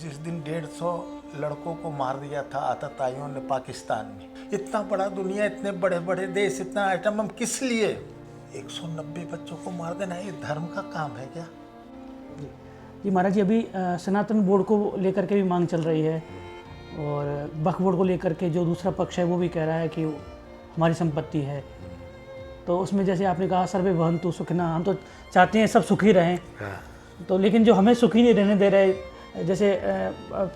जिस दिन 150 लड़कों को मार दिया था आतताइयों ने पाकिस्तान में, इतना बड़ा दुनिया, इतने बड़े बड़े देश, इतना आइटम, हम किस लिए 190 बच्चों को मार देना, ये धर्म का काम है क्या? जी महाराज जी, अभी सनातन बोर्ड को लेकर के भी मांग चल रही है और वक्फ बोर्ड को लेकर के जो दूसरा पक्ष है वो भी कह रहा है कि हमारी संपत्ति है। तो उसमें जैसे आपने कहा सर्वे भवन्तु सुखिनः, हम तो चाहते हैं सब सुखी रहें। तो लेकिन जो हमें सुखी नहीं रहने दे रहे, जैसे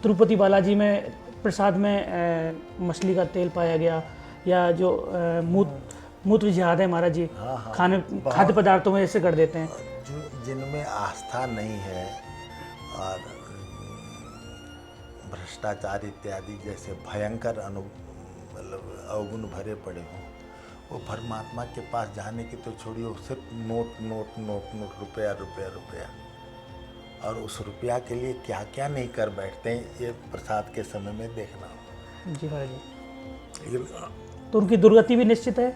तिरुपति बालाजी में प्रसाद में मछली का तेल पाया गया, या जो मूत्र जिहाद है महाराज जी, खाद्य पदार्थों में ऐसे कर देते हैं। जो जिनमें आस्था नहीं है और भ्रष्टाचार इत्यादि जैसे भयंकर मतलब अवगुण भरे पड़े हों, वो परमात्मा के पास जाने की तो छोड़िए, सिर्फ नोट नोट नोट नोट, रुपया रुपया रुपया, और उस रुपया के लिए क्या क्या नहीं कर बैठते हैं, ये प्रसाद के समय में देखना हो। जी महाराज जी, तो उनकी दुर्गति भी निश्चित है।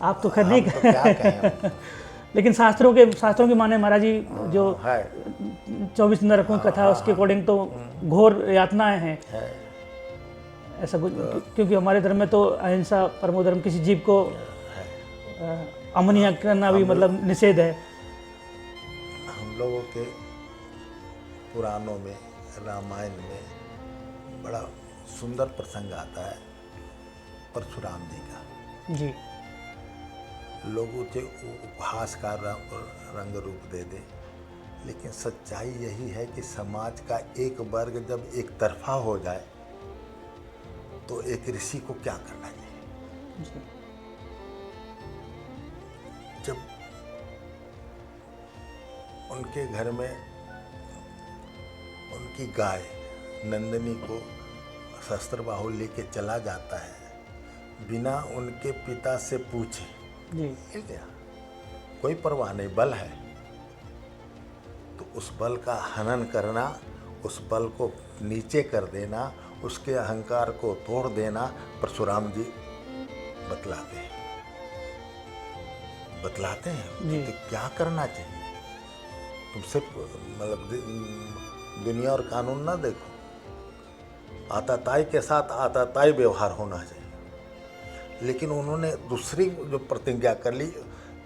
आप तो खैर नहीं तो क्या कहें। लेकिन शास्त्रों के माने महाराज जी, जो 24 नरकों की कथा उसके अकॉर्डिंग तो घोर यातनाएं हैं ऐसा कुछ, क्योंकि हमारे धर्म में तो अहिंसा परमो धर्म, किसी जीव को अमनिया करना भी मतलब निषेध है। हम लोगों के पुराणों में, रामायण में बड़ा सुंदर प्रसंग आता है परशुराम जी का। जी, लोगों से उपहास का रंग रूप दे दे, लेकिन सच्चाई यही है कि समाज का एक वर्ग जब एक तरफा हो जाए तो एक ऋषि को क्या करना चाहिए। जब उनके घर में उनकी गाय नंदिनी को शस्त्रबाहु लेके चला जाता है, बिना उनके पिता से पूछे, कोई परवाह नहीं, बल है तो उस बल का हनन करना, उस बल को नीचे कर देना, उसके अहंकार को तोड़ देना, परशुराम जी बतलाते हैं कि क्या करना चाहिए। तुम सिर्फ मतलब दुनिया और कानून ना देखो, आताताई के साथ आताताई व्यवहार होना चाहिए। लेकिन उन्होंने दूसरी जो प्रतिज्ञा कर ली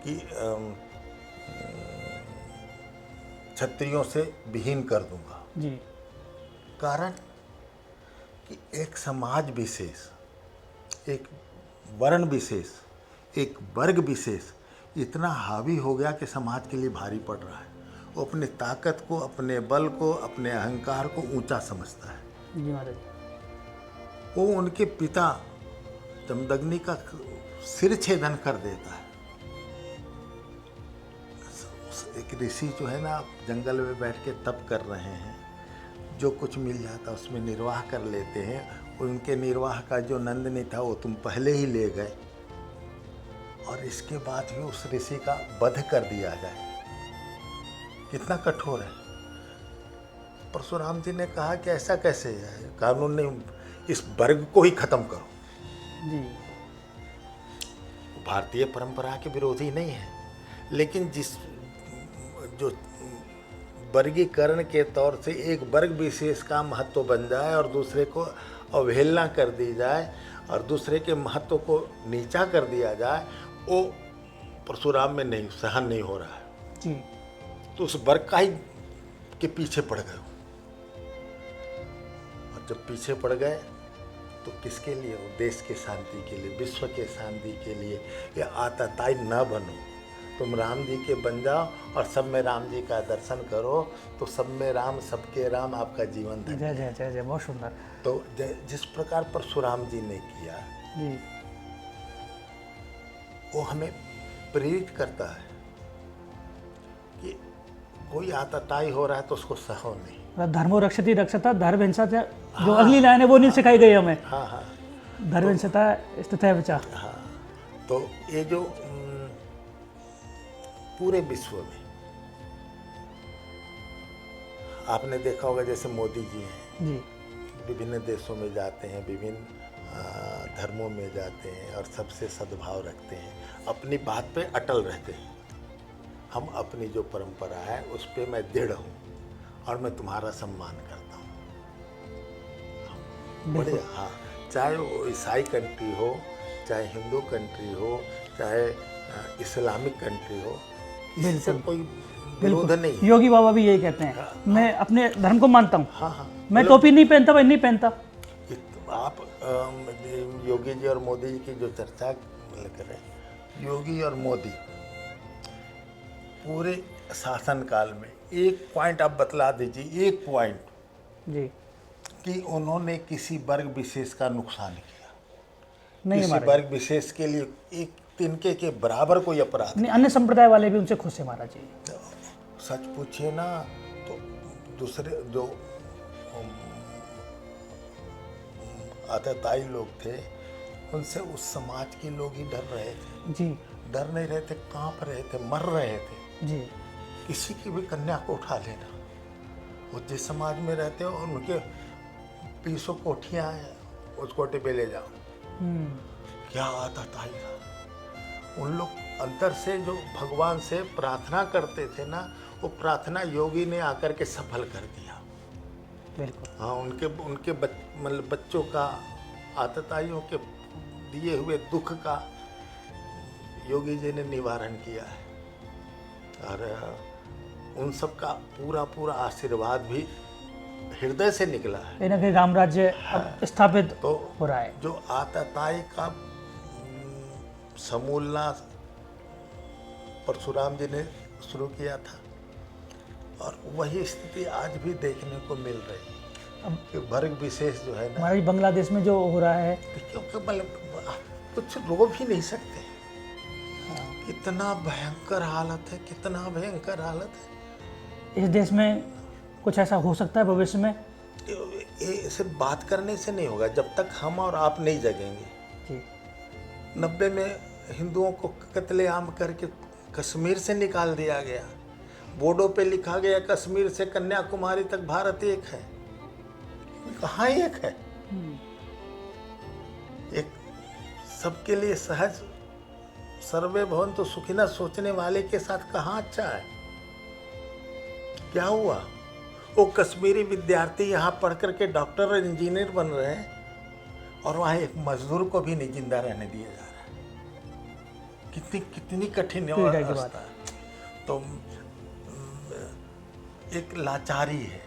कि क्षत्रियों से विहीन कर दूंगा जी। कारण कि एक समाज विशेष, एक वर्ण विशेष, एक वर्ग विशेष इतना हावी हो गया कि समाज के लिए भारी पड़ रहा है। वो अपनी ताकत को, अपने बल को, अपने अहंकार को ऊंचा समझता है। जी महाराज, वो उनके पिता जमदग्नि का सिर छेदन कर देता है। एक ऋषि जो है ना, जंगल में बैठ के तप कर रहे हैं, जो कुछ मिल जाता उसमें निर्वाह कर लेते हैं। उनके निर्वाह का जो नंदनी था वो तुम पहले ही ले गए, और इसके बाद भी उस ऋषि का वध कर दिया जाए, कितना कठोर है। परशुराम जी ने कहा कि ऐसा कैसे है, कानून नहीं, इस वर्ग को ही खत्म करो। जी, भारतीय परंपरा के विरोधी नहीं है, लेकिन जो वर्गीकरण के तौर से एक वर्ग विशेष का महत्व बन जाए और दूसरे को अवहेलना कर दी जाए और दूसरे के महत्व को नीचा कर दिया जाए, वो परशुराम में नहीं, सहन नहीं हो रहा है जी। तो उस वर्ग का ही के पीछे पड़ गए। और जब पीछे पड़ गए तो किसके लिए? वो देश के शांति के लिए, विश्व के शांति के लिए। ये आतताई न बनो, तुम राम जी के बन जाओ और सब में राम जी का दर्शन करो, तो सब में राम, सबके राम, आपका जीवन धन्य। जय जय जय जय, बहुत सुंदर। तो जिस प्रकार परशुराम जी ने किया जी, वो हमें प्रेरित करता है कि कोई आतताई हो रहा है तो उसको सहो नहीं। धर्मो रक्षति रक्षता, धर्म हिंसा, जो अगली लाइन है वो नहीं सिखाई गई हमें। हाँ हाँ, धर्म हिंसता स्थितः बचा। हाँ, तो ये जो पूरे विश्व में आपने देखा होगा, जैसे मोदी जी हैं जी, विभिन्न देशों में जाते हैं, विभिन्न धर्मों में जाते हैं और सबसे सद्भाव रखते हैं, अपनी बात पे अटल रहते हैं। हम अपनी जो परंपरा है उस पे मैं दृढ़ हूँ और मैं तुम्हारा सम्मान करता हूँ। बड़े, हाँ, चाहे वो ईसाई कंट्री हो, चाहे हिंदू कंट्री हो, चाहे इस्लामिक कंट्री हो, इससे कोई विरोध नहीं है। योगी बाबा भी यही कहते हैं, मैं अपने धर्म को मानता हूँ, हाँ हाँ, मैं टोपी नहीं पहनता, मैं नहीं पहनता। आप योगी जी और मोदी जी की जो चर्चा कर रहे हैं, योगी और मोदी पूरे शासनकाल में एक पॉइंट आप बतला दीजिए, एक पॉइंट जी कि उन्होंने किसी वर्ग विशेष का नुकसान किया, नहीं किसी महाराज, वर्ग विशेष के लिए एक तिनके के बराबर कोई अपराध। नहीं, अन्य संप्रदाय वाले भी उनसे खुश है महाराज जी। सच पूछिए ना तो दूसरे जो आतताई लोग थे, उनसे उस समाज के लोग ही डर रहे थे। जी डर नहीं रहे थे, कांप रहे थे, मर रहे थे। जी किसी की भी कन्या को उठा लेना, वो जिस समाज में रहते हो और उनके 20 कोठियाँ हैं, उस कोठे पे ले जाओ। क्या आतताई था। उन लोग अंतर से जो भगवान से प्रार्थना करते थे ना, वो प्रार्थना योगी ने आकर के सफल कर दिया। बिल्कुल। हाँ, उनके मतलब बच्चों का, आतताइयों के दिए हुए दुख का योगी जी ने निवारण किया है। और उन सब का पूरा पूरा आशीर्वाद भी हृदय से निकला है। कहीं ना कहीं राम राज्य अब स्थापित तो हो रहा है। जो आतताई का समूलना परशुराम जी ने शुरू किया था, और वही स्थिति आज भी देखने को मिल रही है। कि वर्ग विशेष जो है ना, हमारे बांग्लादेश में जो हो रहा है, क्योंकि मतलब कुछ रो भी नहीं सकते। कितना भयंकर हालत है, कितना भयंकर हालत है। इस देश में कुछ ऐसा हो सकता है भविष्य में? ये सिर्फ बात करने से नहीं होगा, जब तक हम और आप नहीं जगेंगे। जी 90 में हिंदुओं को कत्लेआम करके कश्मीर से निकाल दिया गया। बोर्डों पे लिखा गया कश्मीर से कन्याकुमारी तक भारत एक है। कहाँ एक है? एक सबके लिए सहज सर्वे भवन्तु सुखिनः सोचने वाले के साथ कहाँ अच्छा है? क्या हुआ? वो कश्मीरी विद्यार्थी यहाँ पढ़ करके डॉक्टर और इंजीनियर बन रहे हैं, और वहाँ एक मजदूर को भी नहीं जिंदा रहने दिया जा रहा है। कितनी कितनी कठिन अवस्था है। तो एक लाचारी है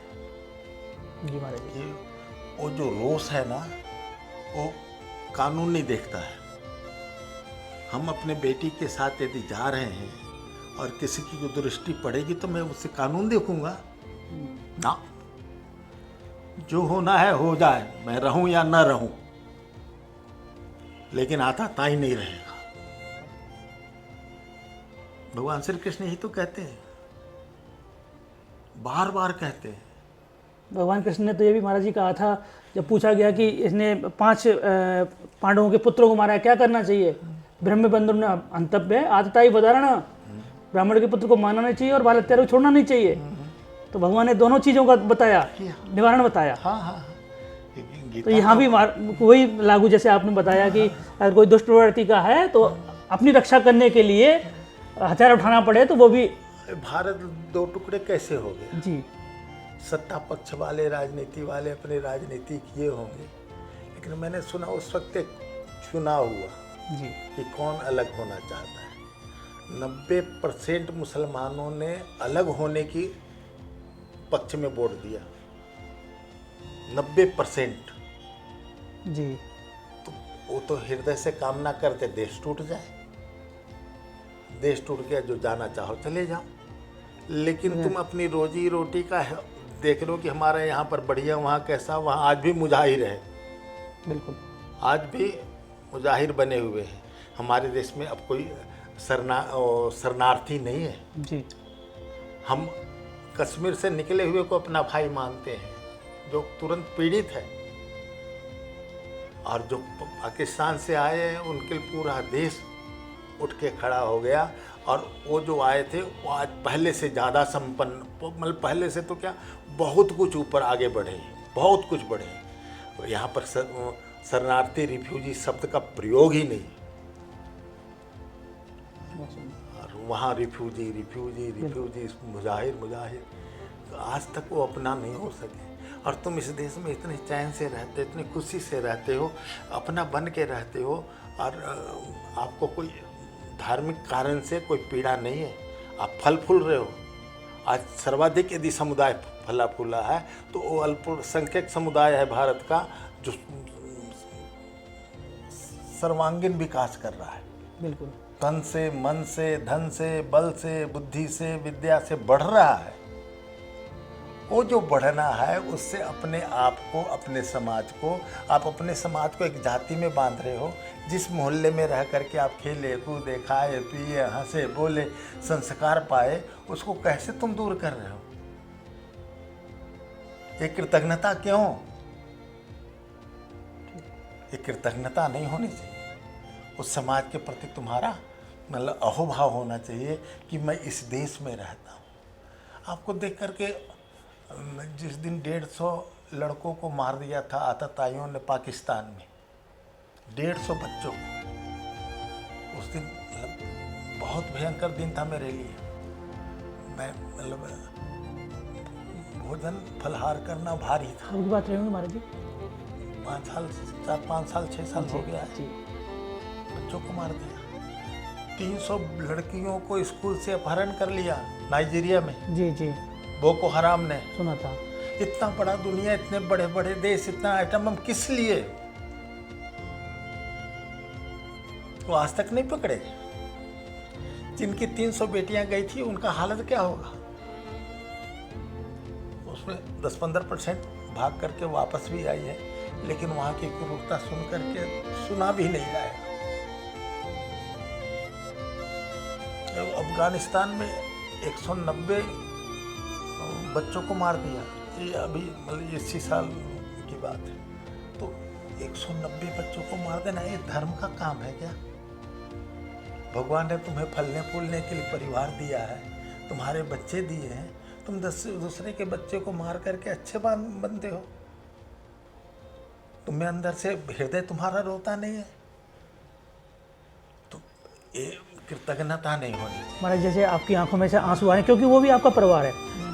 जी महाराज जी। कि वो जो रोष है ना, वो कानून नहीं देखता है। हम अपने बेटी के साथ यदि जा रहे हैं और किसी की दृष्टि पड़ेगी तो मैं उससे कानून देखूंगा ना। जो होना है हो जाए, मैं रहूं या न रहूं, लेकिन आतताई नहीं रहेगा। भगवान श्री कृष्ण ही तो कहते हैं, बार बार कहते हैं। भगवान कृष्ण ने तो ये भी महाराज जी कहा था, जब पूछा गया कि इसने 5 पांडवों के पुत्रों को मारा, क्या करना चाहिए? ब्रह्म बंधु ने अंतव्य आतताई वदारण, ब्राह्मण के पुत्र को मारना नहीं चाहिए और बाल हत्यारे को छोड़ना नहीं चाहिए। तो भगवान ने दोनों चीज़ों का बताया, निवारण बताया। हाँ हाँ। तो यहाँ भी वही लागू, जैसे आपने बताया कि अगर कोई दुष्ट प्रवृत्ति का है तो अपनी रक्षा करने के लिए हथियार उठाना पड़े तो वो भी। भारत 2 टुकड़े कैसे हो गए? जी सत्ता पक्ष वाले, राजनीति वाले अपनी राजनीति किए होंगे, लेकिन मैंने सुना उस वक्त एक चुनाव हुआ जी कि कौन अलग होना चाहता है। 90% मुसलमानों ने अलग होने की पक्ष में वोट दिया। 90%। जी तो वो तो हृदय से कामना करते देश टूट जाए। देश टूट गया, जो जाना चाहो चले जाओ, लेकिन तुम अपनी रोजी रोटी का देख लो कि हमारे यहाँ पर बढ़िया, वहाँ कैसा। वहाँ आज भी मुजाहिर है, बिल्कुल आज भी मुजाहिर बने हुए हैं। हमारे देश में अब कोई शरणार्थी नहीं है। जी हम कश्मीर से निकले हुए को अपना भाई मानते हैं, जो तुरंत पीड़ित है, और जो पाकिस्तान से आए हैं उनके लिए पूरा देश उठ के खड़ा हो गया। और वो जो आए थे वो आज पहले से ज़्यादा संपन्न, मतलब पहले से तो क्या, बहुत कुछ ऊपर आगे बढ़े, बहुत कुछ बढ़े। तो यहाँ पर शरणार्थी, रिफ्यूजी शब्द का प्रयोग ही नहीं। और वहाँ रिफ्यूजी, मुजाहिर। आज तक वो अपना नहीं हो सके। और तुम इस देश में इतने चैन से रहते, इतनी खुशी से रहते हो, अपना बन के रहते हो, और आपको कोई धार्मिक कारण से कोई पीड़ा नहीं है, आप फल फूल रहे हो। आज सर्वाधिक यदि समुदाय फला फूला है तो वो अल्पसंख्यक समुदाय है भारत का, जो सर्वांगीण विकास कर रहा है। बिल्कुल। तन से, मन से, धन से, बल से, बुद्धि से, विद्या से बढ़ रहा है। वो जो बढ़ना है उससे अपने आप को, अपने समाज को, आप अपने समाज को एक जाति में बांध रहे हो। जिस मोहल्ले में रह करके आप खेले कूदे, खाए पिए, हंसे बोले, संस्कार पाए, उसको कैसे तुम दूर कर रहे हो? ये कृतज्ञता क्यों? ये कृतज्ञता नहीं होनी चाहिए। उस समाज के प्रति तुम्हारा मतलब अहोभाव होना चाहिए कि मैं इस देश में रहता हूँ। आपको देख करके जिस दिन 150 लड़कों को मार दिया था आतताइयों ने पाकिस्तान में, 150 बच्चों को, उस दिन मतलब बहुत भयंकर दिन था मेरे लिए। मैं मतलब भोजन फलहार करना भारी था। आपकी बात रही होंगी महाराज जी? 5 साल, 4, 5 साल, 6 साल हो गया जी। बच्चों को मार दिया। 300 लड़कियों को स्कूल से अपहरण कर लिया नाइजीरिया में। जी जी, बोको हराम ने। सुना था। इतना बड़ा दुनिया, इतने बड़े बड़े देश, इतना आइटम हम किस लिए? वो आज तक नहीं पकड़े। जिनकी 300 बेटियां गई थी उनका हालत क्या होगा? उसमें 10-15% भाग करके वापस भी आई है, लेकिन वहां की क्रूरता सुन करके सुना भी नहीं जाएगा। अफगानिस्तान में 190 बच्चों को मार दिया। ये अभी मतलब 80 साल की बात है। तो 190 बच्चों को मार देना ये धर्म का काम है क्या? भगवान ने तुम्हें फलने फूलने के लिए परिवार दिया है, तुम्हारे बच्चे दिए हैं, तुम दूसरे के बच्चे को मार करके अच्छे बनते हो? तुम्हें अंदर से हृदय तुम्हारा रोता नहीं है? तो ये कृतज्ञता नहीं होनी। महाराज जैसे आपकी आंखों में से आंसू आए, क्योंकि वो भी आपका परिवार है,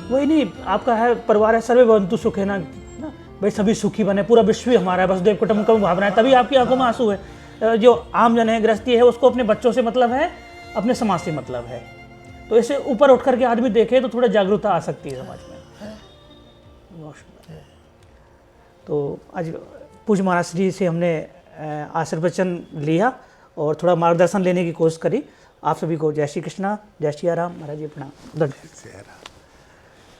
वही नहीं आपका है परिवार है, सर्वे भवन्तु सुखिनः ना भाई, सभी सुखी बने, पूरा विश्व ही हमारा है, वसुधैव कुटुम्बकम भावना है, तभी आपकी आंखों में आंसू है। जो आम जन है, गृहस्थी है, उसको अपने बच्चों से मतलब है, अपने समाज से मतलब है। तो इसे ऊपर उठ करके आदमी देखे तो थोड़ा जागरूकता आ सकती है समाज में। तो आज पूज्य महाराज जी से हमने आशीर्वचन लिया और थोड़ा मार्गदर्शन लेने की कोशिश करी। आप सभी को जय श्री कृष्णा, जय श्री राम। महाराज जी प्रणाम। धन्यवाद।